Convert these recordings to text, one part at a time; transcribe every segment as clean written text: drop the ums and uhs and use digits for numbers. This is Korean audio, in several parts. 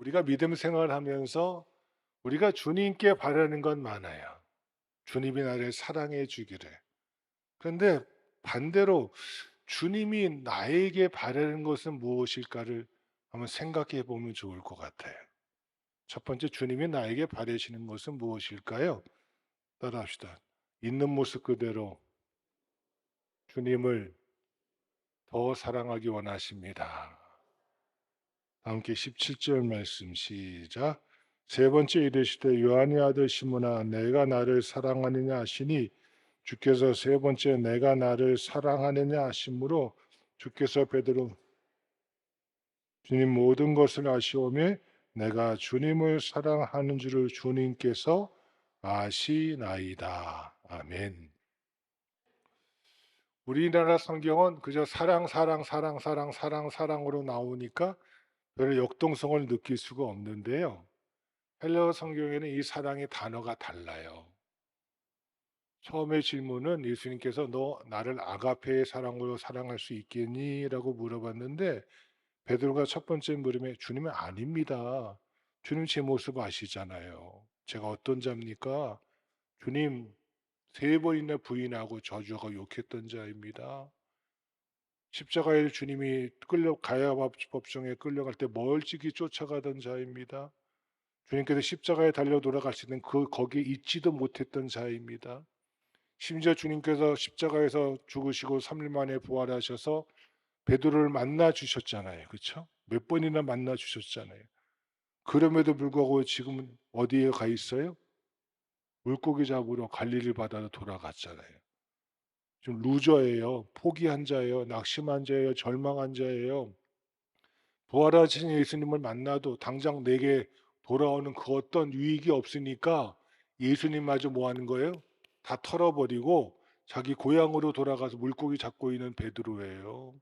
우리가 믿음 생활을 하면서 우리가 주님께 바라는 건 많아요. 주님이 나를 사랑해 주기를. 그런데 반대로 주님이 나에게 바라는 것은 무엇일까를 한번 생각해 보면 좋을 것 같아요. 첫 번째, 주님이 나에게 바라시는 것은 무엇일까요? 따라합시다. 있는 모습 그대로 주님을 더 사랑하기 원하십니다. 함께 17절 말씀 시작. 세 번째 이르시되 요한의 아들 시몬아 내가 나를 사랑하느냐 하시니 주께서 세 번째 내가 나를 사랑하느냐 하심으로 주께서 베드로 주님 모든 것을 아시오매 내가 주님을 사랑하는 줄을 주님께서 아시나이다. 아멘. 우리나라 성경은 그저 사랑 사랑 사랑 사랑 사랑 사랑으로 나오니까 별 역동성을 느낄 수가 없는데요. 헬라어 성경에는 이 사랑의 단어가 달라요. 처음의 질문은 예수님께서 너 나를 아가페의 사랑으로 사랑할 수 있겠니? 라고 물어봤는데 베드로가 첫 번째 물음에 주님은 아닙니다. 주님 제 모습 아시잖아요. 제가 어떤 자입니까? 주님 세 번이나 부인하고 저주하고 욕했던 자입니다. 십자가에 주님이 가야바 법정에 끌려갈 때 멀찍이 쫓아가던 자입니다. 주님께서 십자가에 달려 돌아가시는 거기에 있지도 못했던 자입니다. 심지어 주님께서 십자가에서 죽으시고 3일 만에 부활하셔서 베드로를 만나 주셨잖아요. 그렇죠? 몇 번이나 만나 주셨잖아요. 그럼에도 불구하고 지금은 어디에 가 있어요? 물고기 잡으러 갈릴리 바다로 돌아갔잖아요. 좀 루저예요. 포기한 자예요. 낙심한 자예요. 절망한 자예요. 부활하신 예수님을 만나도 당장 내게 돌아오는 그 어떤 유익이 없으니까 예수님마저 뭐 하는 거예요? 다 털어버리고 자기 고향으로 돌아가서 물고기 잡고 있는 베드로예요.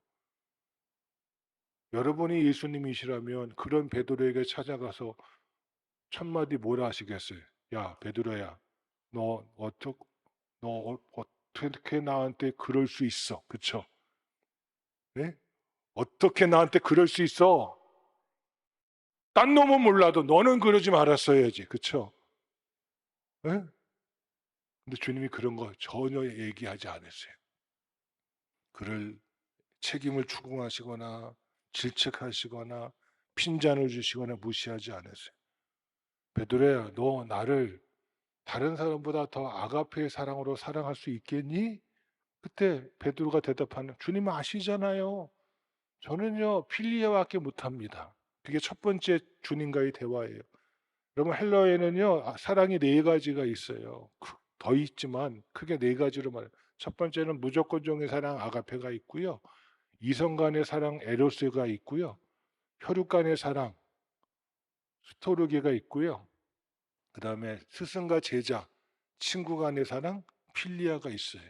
여러분이 예수님이시라면 그런 베드로에게 찾아가서 첫마디 뭐라 하시겠어요? 야 베드로야 너 어떻게 나한테 그럴 수 있어? 그쵸? 네? 어떻게 나한테 그럴 수 있어? 딴 놈은 몰라도 너는 그러지 말았어야지. 그쵸? 네? 근데 주님이 그런 거 전혀 얘기하지 않으세요. 그를 책임을 추궁하시거나 질책하시거나 핀잔을 주시거나 무시하지 않으세요. 베드로야, 너 나를 다른 사람보다 더 아가페의 사랑으로 사랑할 수 있겠니? 그때 베드로가 대답하는 주님 아시잖아요. 저는요 필리아밖에 못합니다. 그게 첫 번째 주님과의 대화예요. 여러분 헬라어에는요 사랑이 네 가지가 있어요. 더 있지만 크게 네 가지로 말해요. 첫 번째는 무조건적인 사랑 아가페가 있고요. 이성 간의 사랑 에로스가 있고요. 혈육 간의 사랑 스토르게가 있고요. 그다음에 스승과 제자, 친구 간의 사랑 필리아가 있어요.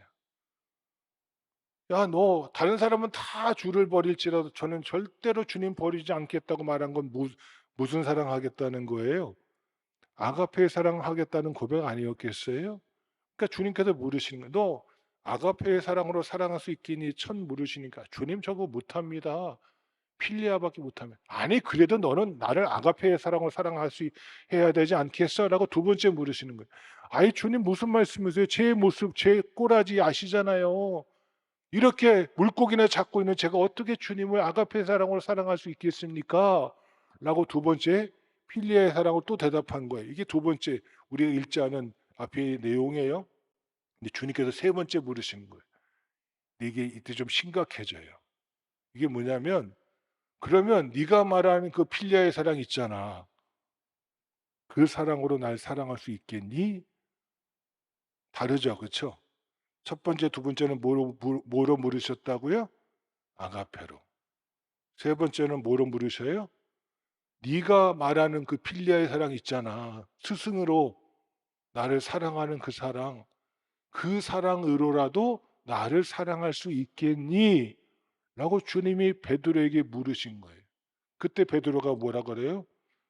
야, 너 다른 사람은 다 주를 버릴지라도 저는 절대로 주님 버리지 않겠다고 말한 건 무슨 사랑하겠다는 거예요? 아가페의 사랑하겠다는 고백 아니었겠어요? 그러니까 주님께서 물으시는 거예요. 너 아가페의 사랑으로 사랑할 수 있겠니? 첫 물으시니까 주님 저거 못합니다. 필리아밖에 못하면 아니 그래도 너는 나를 아가페의 사랑으로 사랑할 수 해야 되지 않겠어? 라고 두 번째 물으시는 거예요. 아이 주님 무슨 말씀이세요? 제 모습 제 꼬라지 아시잖아요. 이렇게 물고기나 잡고 있는 제가 어떻게 주님을 아가페의 사랑으로 사랑할 수 있겠습니까? 라고 두 번째 필리아의 사랑으로 또 대답한 거예요. 이게 두 번째 우리가 읽지 않은 앞의 내용이에요. 근데 주님께서 세 번째 물으시는 거예요. 이게 이때 좀 심각해져요. 이게 뭐냐면 그러면 네가 말하는 그 필리아의 사랑 있잖아. 그 사랑으로 날 사랑할 수 있겠니? 다르죠. 그렇죠? 첫 번째, 두 번째는 뭐로 물으셨다고요? 아가페로. 세 번째는 뭐로 물으셔요? 네가 말하는 그 필리아의 사랑 있잖아. 스승으로 나를 사랑하는 그 사랑으로라도 나를 사랑할 수 있겠니? 라고 주님이 베드로에게 물으신 거예요. 그때 베드로가 뭐라 그래요?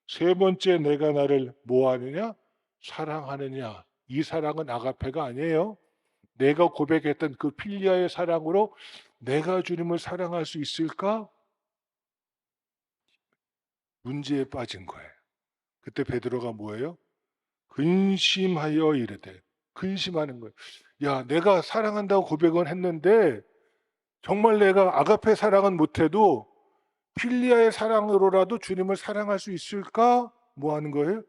세 번째 내가 나를 뭐 하느냐? 사랑하느냐. 이 사랑은 아가페가 아니에요. 내가 고백했던 그 필리아의 사랑으로 내가 주님을 사랑할 수 있을까? 문제에 빠진 거예요. 그때 베드로가 뭐예요? 근심하여 이르되. 근심하는 거예요. 야, 내가 사랑한다고 고백은 했는데 정말 내가 아가페 사랑은 못해도 필리아의 사랑으로라도 주님을 사랑할 수 있을까? 뭐 하는 거예요?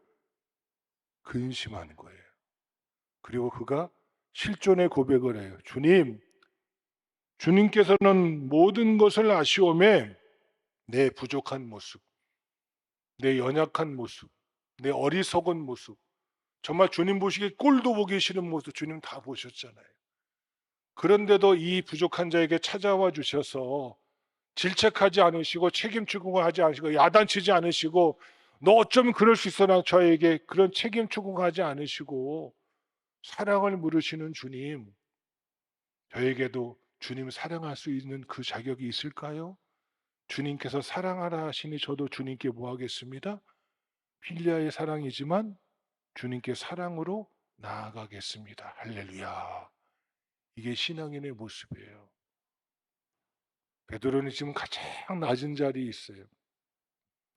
근심하는 거예요. 그리고 그가 실존의 고백을 해요. 주님, 주님께서는 모든 것을 아시오매 내 부족한 모습, 내 연약한 모습, 내 어리석은 모습, 정말 주님 보시기에 꼴도 보기 싫은 모습 주님 다 보셨잖아요. 그런데도 이 부족한 자에게 찾아와 주셔서 질책하지 않으시고 책임 추궁하지 않으시고 야단치지 않으시고 너 어쩌면 그럴 수 있어 나 저에게 그런 책임 추궁하지 않으시고 사랑을 물으시는 주님, 저에게도 주님 사랑할 수 있는 그 자격이 있을까요? 주님께서 사랑하라 하시니 저도 주님께 뭐 하겠습니다? 필리아의 사랑이지만 주님께 사랑으로 나아가겠습니다. 할렐루야. 이게 신앙인의 모습이에요. 베드로는 지금 가장 낮은 자리에 있어요.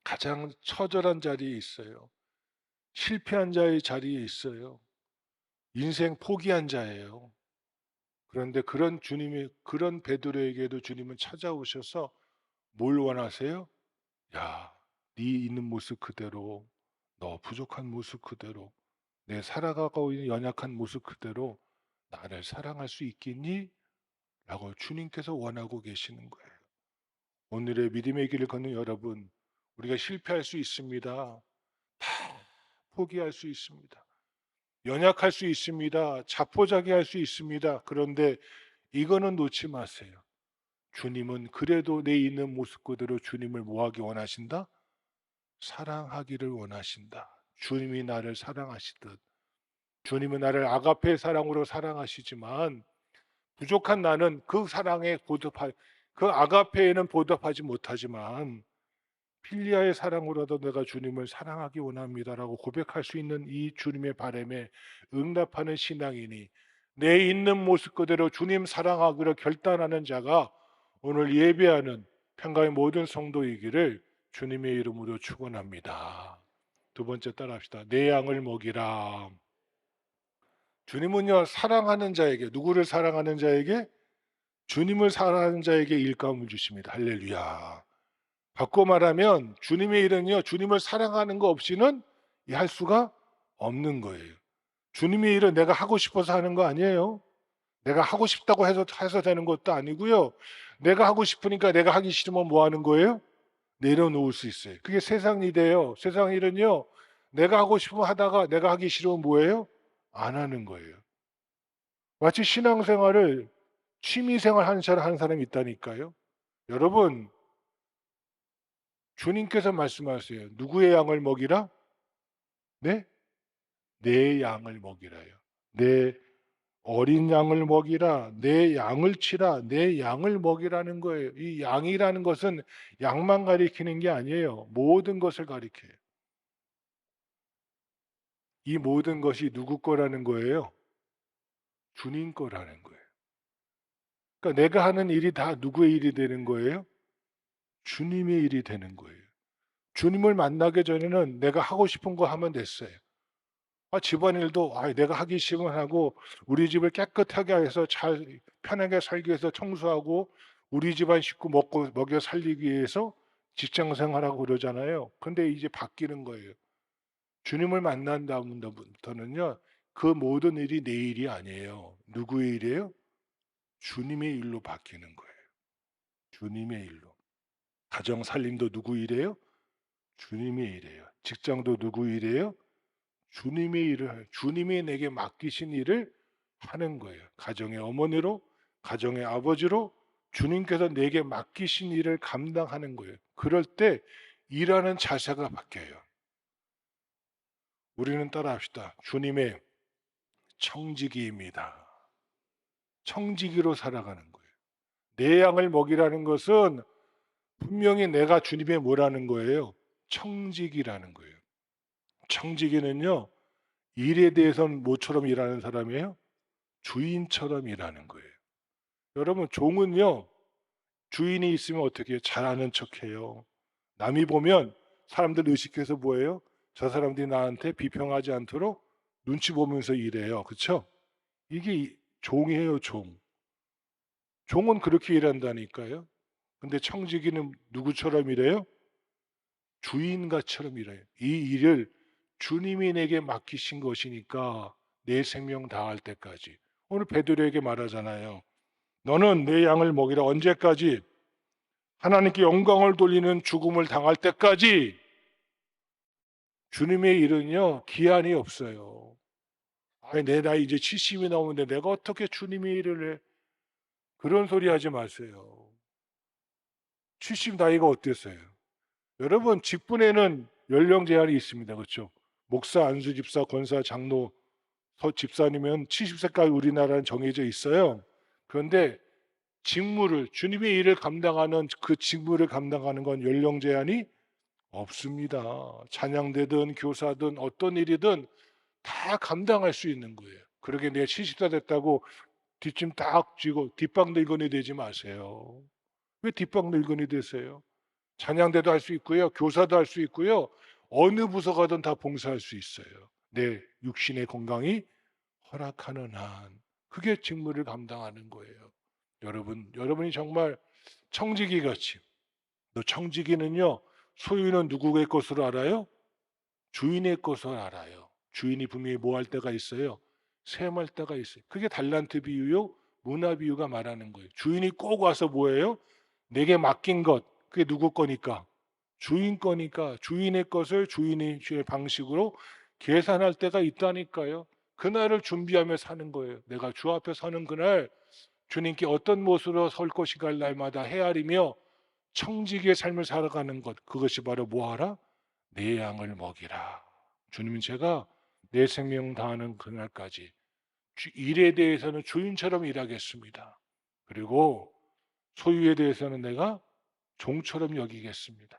가장 처절한 자리에 있어요. 실패한 자의 자리에 있어요. 인생 포기한 자예요. 그런데 그런 베드로에게도 주님은 찾아오셔서 뭘 원하세요? 야, 네 있는 모습 그대로, 너 부족한 모습 그대로, 내 살아가고 있는 연약한 모습 그대로 나를 사랑할 수 있겠니? 라고 주님께서 원하고 계시는 거예요. 오늘의 믿음의 길을 걷는 여러분, 우리가 실패할 수 있습니다. 다 포기할 수 있습니다. 연약할 수 있습니다. 자포자기할 수 있습니다. 그런데 이거는 놓지 마세요. 주님은 그래도 내 있는 모습 그대로 주님을 뭐하기 원하신다? 사랑하기를 원하신다. 주님이 나를 사랑하시듯 주님은 나를 아가페 사랑으로 사랑하시지만 부족한 나는 그 아가페에는 보답하지 못하지만 필리아의 사랑으로도 내가 주님을 사랑하기 원합니다라고 고백할 수 있는 이 주님의 바람에 응답하는 신앙이니 내 있는 모습 그대로 주님 사랑하기로 결단하는 자가 오늘 예배하는 평강의 모든 성도이기를 주님의 이름으로 축원합니다. 두 번째 따라합시다. 내 양을 먹이라. 주님은요 사랑하는 자에게, 누구를 사랑하는 자에게? 주님을 사랑하는 자에게 일감을 주십니다. 할렐루야. 바꿔 말하면 주님의 일은요 주님을 사랑하는 거 없이는 할 수가 없는 거예요. 주님의 일은 내가 하고 싶어서 하는 거 아니에요. 내가 하고 싶다고 해서 되는 것도 아니고요. 내가 하고 싶으니까, 내가 하기 싫으면 뭐 하는 거예요? 내려놓을 수 있어요. 그게 세상 일이에요. 세상 일은요 내가 하고 싶으면 하다가 내가 하기 싫으면 뭐예요? 안 하는 거예요. 마치 신앙생활을 취미생활 하는 사람이 있다니까요. 여러분, 주님께서 말씀하세요. 누구의 양을 먹이라? 네? 내 양을 먹이라요. 내 어린 양을 먹이라, 내 양을 치라, 내 양을 먹이라는 거예요. 이 양이라는 것은 양만 가리키는 게 아니에요. 모든 것을 가리켜요. 이 모든 것이 누구 거라는 거예요? 주님 거라는 거예요. 그러니까 내가 하는 일이 다 누구의 일이 되는 거예요? 주님의 일이 되는 거예요. 주님을 만나기 전에는 내가 하고 싶은 거 하면 됐어요. 집안일도 내가 하기 싫으면 하고 우리 집을 깨끗하게 해서 잘 편하게 살기 위해서 청소하고 우리 집안 식구 먹여 살리기 위해서 직장 생활하고 그러잖아요. 근데 이제 바뀌는 거예요. 주님을 만난 다음부터는요. 그 모든 일이 내 일이 아니에요. 누구의 일이에요? 주님의 일로 바뀌는 거예요. 주님의 일로. 가정 살림도 누구 일이에요? 주님의 일이에요. 직장도 누구 일이에요? 주님의 일을, 주님이 내게 맡기신 일을 하는 거예요. 가정의 어머니로, 가정의 아버지로 주님께서 내게 맡기신 일을 감당하는 거예요. 그럴 때 일하는 자세가 바뀌어요. 우리는 따라합시다. 주님의 청지기입니다. 청지기로 살아가는 거예요. 내 양을 먹이라는 것은 분명히 내가 주님의 뭐라는 거예요? 청지기라는 거예요. 청지기는요, 일에 대해서는 뭐처럼 일하는 사람이에요? 주인처럼 일하는 거예요. 여러분, 종은요, 주인이 있으면 어떻게 해요? 잘하는 척해요. 남이 보면 사람들 의식해서 뭐예요? 저 사람들이 나한테 비평하지 않도록 눈치 보면서 일해요. 그쵸? 이게 종이에요, 종. 종은 그렇게 일한다니까요. 근데 청지기는 누구처럼 일해요? 주인과처럼 일해요. 이 일을 주님이 내게 맡기신 것이니까 내 생명 다할 때까지. 오늘 베드로에게 말하잖아요. 너는 내 양을 먹이라. 언제까지? 하나님께 영광을 돌리는 죽음을 당할 때까지. 주님의 일은요, 기한이 없어요. 아니, 내 나이 이제 70이 넘었는데 내가 어떻게 주님의 일을 해? 그런 소리 하지 마세요. 70 나이가 어땠어요? 여러분, 직분에는 연령 제한이 있습니다. 그렇죠? 목사, 안수 집사, 권사, 장로, 서 집사님은 70세까지 우리나라는 정해져 있어요. 그런데 직무를, 주님의 일을 감당하는 그 직무를 감당하는 건 연령 제한이 없습니다. 찬양대든 교사든 어떤 일이든 다 감당할 수 있는 거예요. 그러게 내가 70세 됐다고 뒷짐 딱 쥐고 뒷방 늙은이 되지 마세요. 왜 뒷방 늙은이 되세요? 찬양대도 할 수 있고요. 교사도 할 수 있고요. 어느 부서 가든 다 봉사할 수 있어요. 내 육신의 건강이 허락하는 한. 그게 직무를 감당하는 거예요. 여러분이 정말 청지기 같이. 또 청지기는요. 소유는 누구의 것으로 알아요? 주인의 것을 알아요. 주인이 분명히 뭐 할 때가 있어요? 셈할 때가 있어요. 그게 달란트 비유요, 문화 비유가 말하는 거예요. 주인이 꼭 와서 뭐예요? 내게 맡긴 것, 그게 누구 거니까? 주인 거니까 주인의 것을 주인의 방식으로 계산할 때가 있다니까요. 그날을 준비하며 사는 거예요. 내가 주 앞에 서는 그날 주님께 어떤 모습으로 설 것인가 날마다 헤아리며 청지기의 삶을 살아가는 것, 그것이 바로 뭐하라? 내 양을 먹이라. 주님은 제가 내 생명 다하는 그날까지 일에 대해서는 주인처럼 일하겠습니다. 그리고 소유에 대해서는 내가 종처럼 여기겠습니다.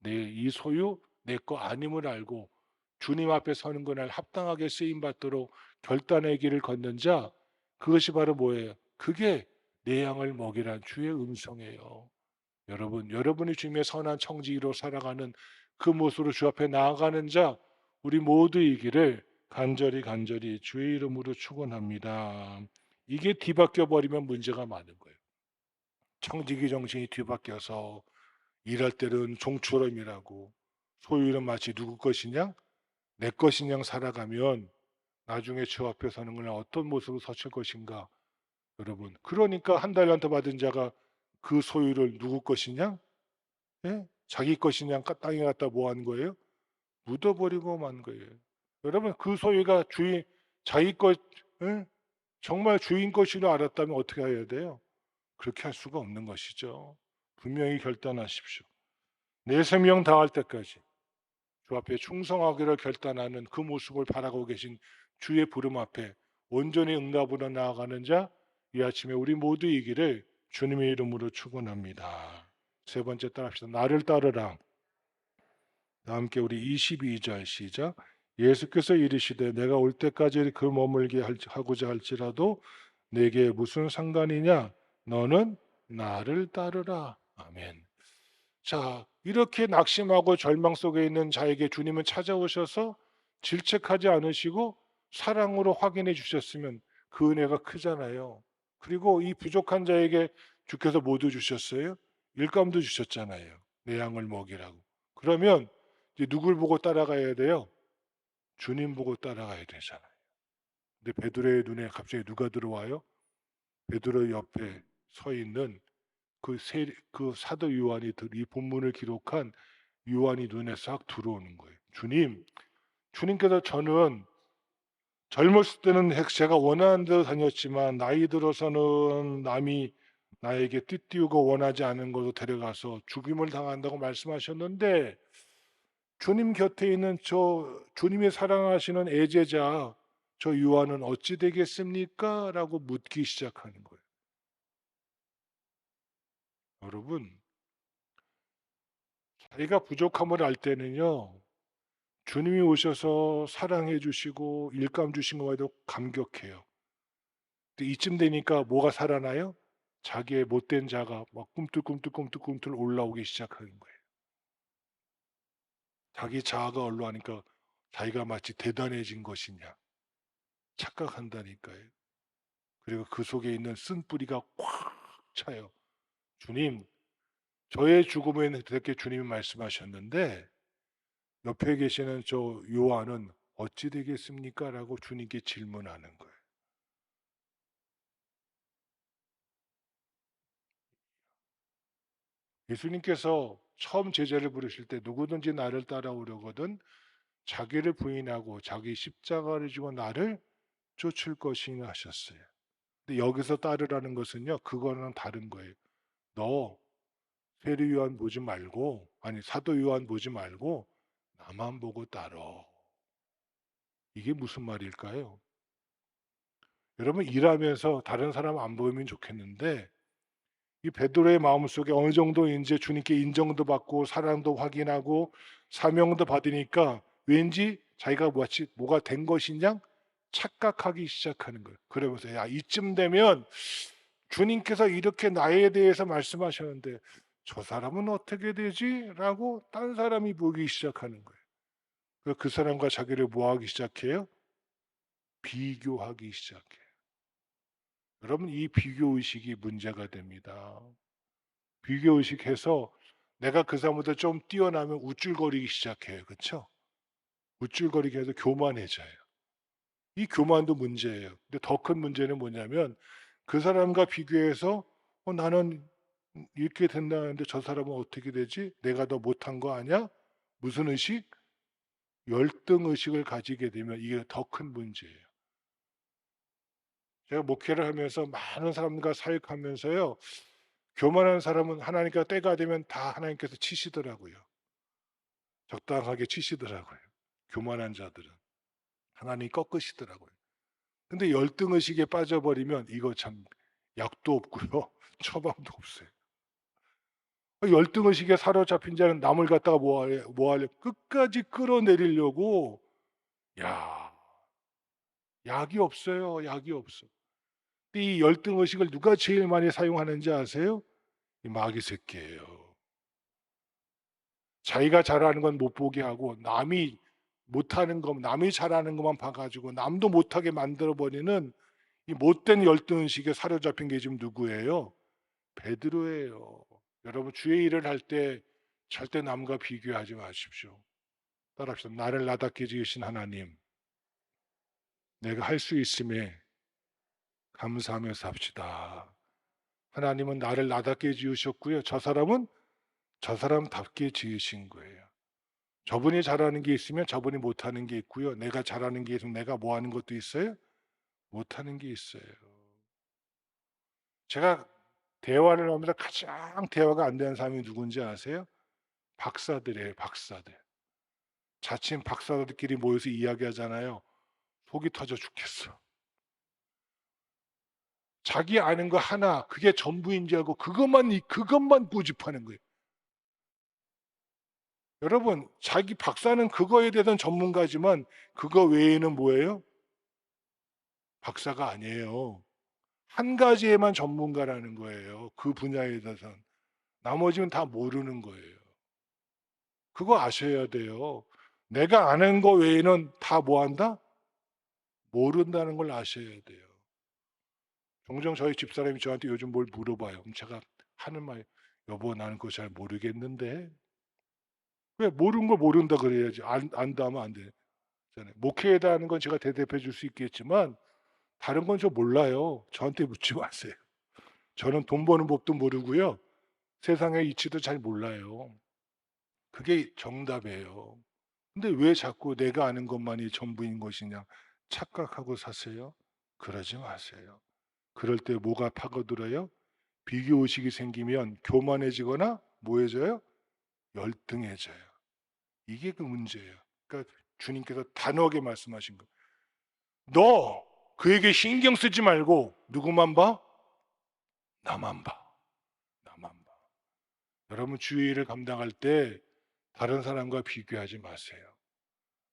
내 이 소유 내 거 아님을 알고 주님 앞에 서는 그날 합당하게 쓰임 받도록 결단의 길을 걷는 자, 그것이 바로 뭐예요? 그게 내 양을 먹이란 주의 음성이에요. 여러분이 주님의 선한 청지기로 살아가는 그 모습으로 주 앞에 나아가는 자, 우리 모두이기를 간절히 주의 이름으로 축원합니다. 이게 뒤바뀌어 버리면 문제가 많은 거예요. 청지기 정신이 뒤바뀌어서 일할 때는 종처럼 일하고 소유는 마치 누구 것이냐? 내 것이냐 살아가면 나중에 주 앞에 서는 건 어떤 모습으로 서칠 것인가? 여러분, 그러니까 한 달란트 받은 자가 그 소유를 누구 것이냐? 예? 자기 것이냐 땅에 갖다 뭐 한 거예요? 묻어버리고 만 거예요. 여러분, 그 소유가 자기 것, 예? 정말 주인 것이라 알았다면 어떻게 해야 돼요? 그렇게 할 수가 없는 것이죠. 분명히 결단하십시오. 내 생명 다할 때까지 주 앞에 충성하기를 결단하는 그 모습을 바라고 계신 주의 부름 앞에 온전히 응답으로 나아가는 자, 이 아침에 우리 모두이기를 주님의 이름으로 축원합니다. 세 번째 따라합시다. 나를 따르라. 다 함께 우리 22절 시작. 예수께서 이르시되 내가 올 때까지 그 머물게 하고자 할지라도 내게 무슨 상관이냐? 너는 나를 따르라. 아멘. 자, 이렇게 낙심하고 절망 속에 있는 자에게 주님은 찾아오셔서 질책하지 않으시고 사랑으로 확인해 주셨으면 그 은혜가 크잖아요. 그리고 이 부족한 자에게 주께서 모두 주셨어요. 일감도 주셨잖아요. 내 양을 먹이라고. 그러면 이제 누굴 보고 따라가야 돼요? 주님 보고 따라가야 되잖아요. 근데 베드로의 눈에 갑자기 누가 들어와요? 베드로 옆에 서 있는 그 사도 요한이 이 본문을 기록한 요한이 눈에 싹 들어오는 거예요. 주님께서 저는 젊었을 때는 제가 원하는 대로 다녔지만 나이 들어서는 남이 나에게 띠띠우고 원하지 않은 곳으로 데려가서 죽임을 당한다고 말씀하셨는데 주님 곁에 있는 저 주님이 사랑하시는 애제자 저 요한은 어찌 되겠습니까? 라고 묻기 시작하는 거예요. 여러분, 자기가 부족함을 알 때는요. 주님이 오셔서 사랑해 주시고 일감 주신 것에도 감격해요. 근데 이쯤 되니까 뭐가 살아나요? 자기의 못된 자가 막 꿈틀꿈틀 올라오기 시작하는 거예요. 자기 자아가 올라가니까 자기가 마치 대단해진 것이냐 착각한다니까요. 그리고 그 속에 있는 쓴뿌리가 꽉 차요. 주님, 저의 죽음에는 그렇게 주님이 말씀하셨는데 옆에 계시는 저 요한은 어찌 되겠습니까? 라고 주님께 질문하는 거예요. 예수님께서 처음 제자를 부르실 때 누구든지 나를 따라오려거든 자기를 부인하고 자기 십자가를 지고 나를 쫓을 것이냐 하셨어요. 근데 여기서 따르라는 것은요, 그거는 다른 거예요. 너 세리 요한 보지 말고, 아니 사도 요한 보지 말고 나만 보고 따러. 이게 무슨 말일까요? 여러분 일하면서 다른 사람 안 보이면 좋겠는데 이 베드로의 마음속에 어느 정도 이제 주님께 인정도 받고 사랑도 확인하고 사명도 받으니까 왠지 자기가 마치 뭐가 된 것이냐 착각하기 시작하는 거예요. 그러면서 야 이쯤 되면 주님께서 이렇게 나에 대해서 말씀하셨는데 저 사람은 어떻게 되지? 라고 딴 사람이 보기 시작하는 거예요. 그 사람과 자기를 뭐 하기 시작해요? 비교하기 시작해요. 여러분 이 비교의식이 문제가 됩니다. 비교의식해서 내가 그 사람보다 좀 뛰어나면 우쭐거리기 시작해요. 그렇죠? 우쭐거리게 해서 교만해져요. 이 교만도 문제예요. 근데 더 큰 문제는 뭐냐면 그 사람과 비교해서 나는 이렇게 된다는데 저 사람은 어떻게 되지? 내가 더 못한 거 아니야? 무슨 의식? 열등 의식을 가지게 되면 이게 더 큰 문제예요. 제가 목회를 하면서 많은 사람과 사역하면서요. 교만한 사람은 하나님께서 때가 되면 다 하나님께서 치시더라고요. 적당하게 치시더라고요. 교만한 자들은. 하나님이 꺾으시더라고요. 근데 열등의식에 빠져버리면 이거 참 약도 없고요. 처방도 없어요. 열등의식에 사로잡힌 자는 남을 갖다가 뭐 할래? 끝까지 끌어내리려고 야 약이 없어요. 약이 없어. 근데 이 열등의식을 누가 제일 많이 사용하는지 아세요? 이 마귀 새끼예요. 자기가 잘하는 건 못 보게 하고 남이 못하는 것, 남이 잘하는 것만 봐가지고 남도 못하게 만들어버리는 이 못된 열등의식에 사로잡힌 게 지금 누구예요? 베드로예요. 여러분 주의 일을 할 때 절대 남과 비교하지 마십시오. 따라합시다. 나를 나답게 지으신 하나님, 내가 할 수 있음에 감사하며 삽시다. 하나님은 나를 나답게 지으셨고요. 저 사람은 저 사람답게 지으신 거예요. 저분이 잘하는 게 있으면 저분이 못하는 게 있고요. 내가 잘하는 게 있으면 내가 뭐 하는 것도 있어요? 못하는 게 있어요. 제가 대화를 하면서 가장 대화가 안 되는 사람이 누군지 아세요? 박사들이에요, 박사들. 자칭 박사들끼리 모여서 이야기하잖아요. 속이 터져 죽겠어. 자기 아는 거 하나, 그게 전부인 줄 알고 그것만 고집하는 거예요. 여러분, 자기 박사는 그거에 대한 전문가지만 그거 외에는 뭐예요? 박사가 아니에요. 한 가지에만 전문가라는 거예요. 그 분야에 대해서는. 나머지는 다 모르는 거예요. 그거 아셔야 돼요. 내가 아는 거 외에는 다 뭐 한다? 모른다는 걸 아셔야 돼요. 종종 저희 집사람이 저한테 요즘 뭘 물어봐요. 그럼 제가 하는 말, 여보 나는 그거 잘 모르겠는데. 왜 모르는 걸 모른다 그래야지. 안다 하면 안 되잖아요. 목회에 대한 건 제가 대답해 줄 수 있겠지만 다른 건 저 몰라요. 저한테 묻지 마세요. 저는 돈 버는 법도 모르고요. 세상의 이치도 잘 몰라요. 그게 정답이에요. 근데 왜 자꾸 내가 아는 것만이 전부인 것이냐 착각하고 사세요? 그러지 마세요. 그럴 때 뭐가 파고들어요? 비교의식이 생기면 교만해지거나 뭐해져요? 열등해져요. 이게 그 문제예요. 그러니까 주님께서 단호하게 말씀하신 거예요. 너 그에게 신경 쓰지 말고 누구만 봐? 나만 봐. 나만 봐. 여러분 주의 일을 감당할 때 다른 사람과 비교하지 마세요.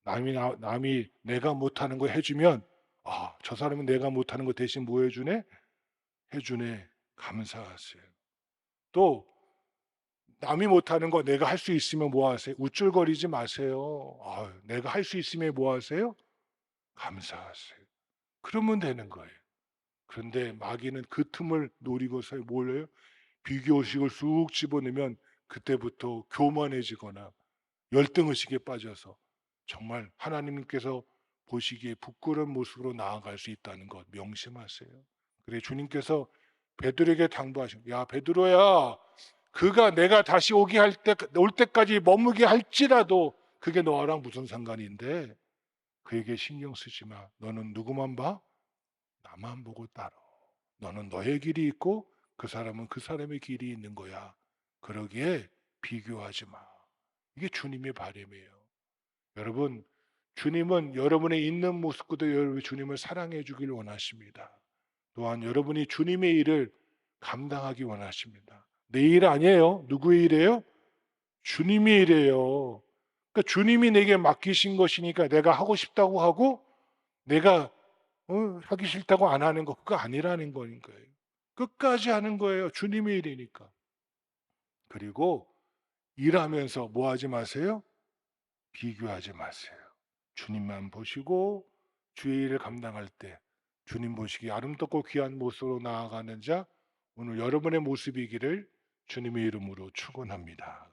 남이 내가 못하는 거 해주면 저 사람은 내가 못하는 거 대신 뭐 해주네? 해주네. 감사하세요. 또 남이 못하는 거 내가 할 수 있으면 뭐 하세요? 우쭐거리지 마세요. 아유, 내가 할 수 있으면 뭐 하세요? 감사하세요. 그러면 되는 거예요. 그런데 마귀는 그 틈을 노리고서 뭘 해요? 비교의식을 쑥 집어넣으면 그때부터 교만해지거나 열등의식에 빠져서 정말 하나님께서 보시기에 부끄러운 모습으로 나아갈 수 있다는 것 명심하세요. 그래 주님께서 베드로에게 당부하신, 야 베드로야, 그가 내가 다시 오게 할 때 올 때까지 머무게 할지라도 그게 너랑 무슨 상관인데 그에게 신경 쓰지 마. 너는 누구만 봐? 나만 보고 따라. 너는 너의 길이 있고 그 사람은 그 사람의 길이 있는 거야. 그러기에 비교하지 마. 이게 주님의 바람이에요. 여러분, 주님은 여러분의 있는 모습 그대로 여러분 주님을 사랑해 주길 원하십니다. 또한 여러분이 주님의 일을 감당하기 원하십니다. 내 일 아니에요. 누구의 일이에요? 주님의 일이에요. 그러니까 주님이 내게 맡기신 것이니까 내가 하고 싶다고 하고 내가 하기 싫다고 안 하는 거 그거 아니라는 거예요. 끝까지 하는 거예요. 주님의 일이니까. 그리고 일하면서 뭐 하지 마세요? 비교하지 마세요. 주님만 보시고 주의 일을 감당할 때 주님 보시기에 아름답고 귀한 모습으로 나아가는 자 오늘 여러분의 모습이기를 주님의 이름으로 축원합니다.